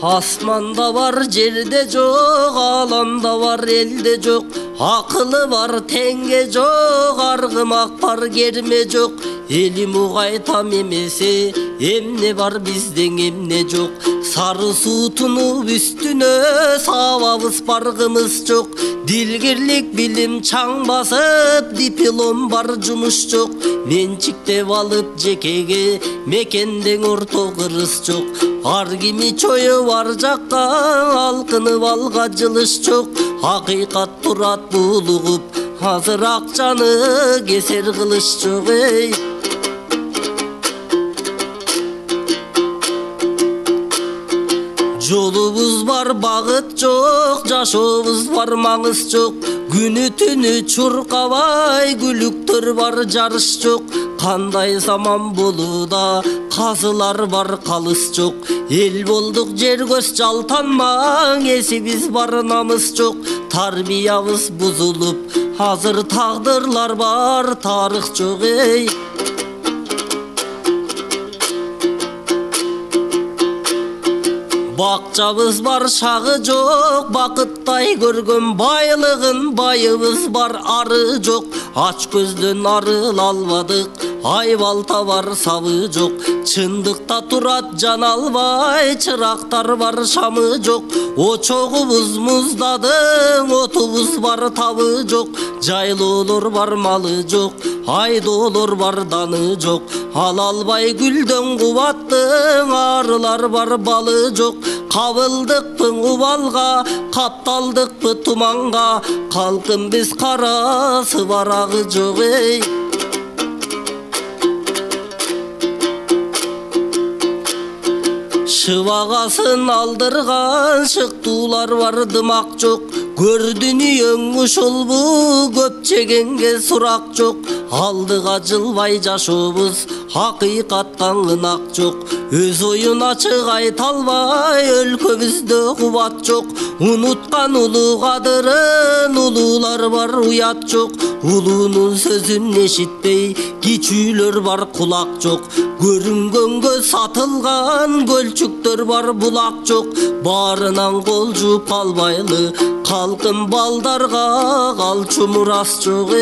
Asmanda var, jerde jok, alamda var, elde jok. Akılы var, tenge jok, argımak var, germe jok. Elim uğaytam emese, emne var bizden emne jok. Sarı su tunup üstüne sababız bargımız jok. Dilgirlik bilim çaң basıp, diplom var, jumuş jok. Mençiktep alıp jekege, mekенден орто кырыс жок. Ар кими чою бар жакка, алкынып алга жылыш жок. Акыйкат турат булугуп, азыр акчаны кесер кылыш жок. Жолубуз бар, багыт жок, жашообуз бар, маңыз жок. Күнү түнү чуркабай, күлүктөр бар, жарыш жок. Кандай заман болууда, казылар бар, калыс жок. Эл болдук, жер көз жалтанмаң, эсибиз бар, намыс жок. Тарбиябыз бузулуп, азыр тагдырлар бар, тарых жок. Бакчабыз бар, шагы жок, бакыттай көргөн байлыгын, байыбыз бар, ары жок. Ач көздөн арыла албадык, айбалта бар, сабы жок. Чындыкта турат жан албай, чырактар бар, шамы жок. Очогубуз муздадың, отубуз бар, табы жок. Жайлоолор бар, малы жок, айдоолор бар, даны жок. Ала албай гүлдөн кубаттың, арылар бар, балы жок. Кабылдыкпы убалга, капталдыкпы туманга, калкын биз карасы барагы жок. Шыбагасын алдырган шыктуулар бар, дымак жок. Көр дүнүйөң ушулбу, көп жегенге сурак жок. Алдыга жылбай жашообуз, акыйкатка ынак жок. Өз оюн ачык айта албай, өлкөбүздө кубат жок. Унуткан улуу кадырын, улуулар бар, уят жок. Улуунун сөзүн эшитпей, кичүүлөр бар, кулак жок. Көрүнгөнгө сатылган көлчүктөр бар, булак жок. Баарынан кол жууп албайлы, калкын балдарга калчу мурас жок.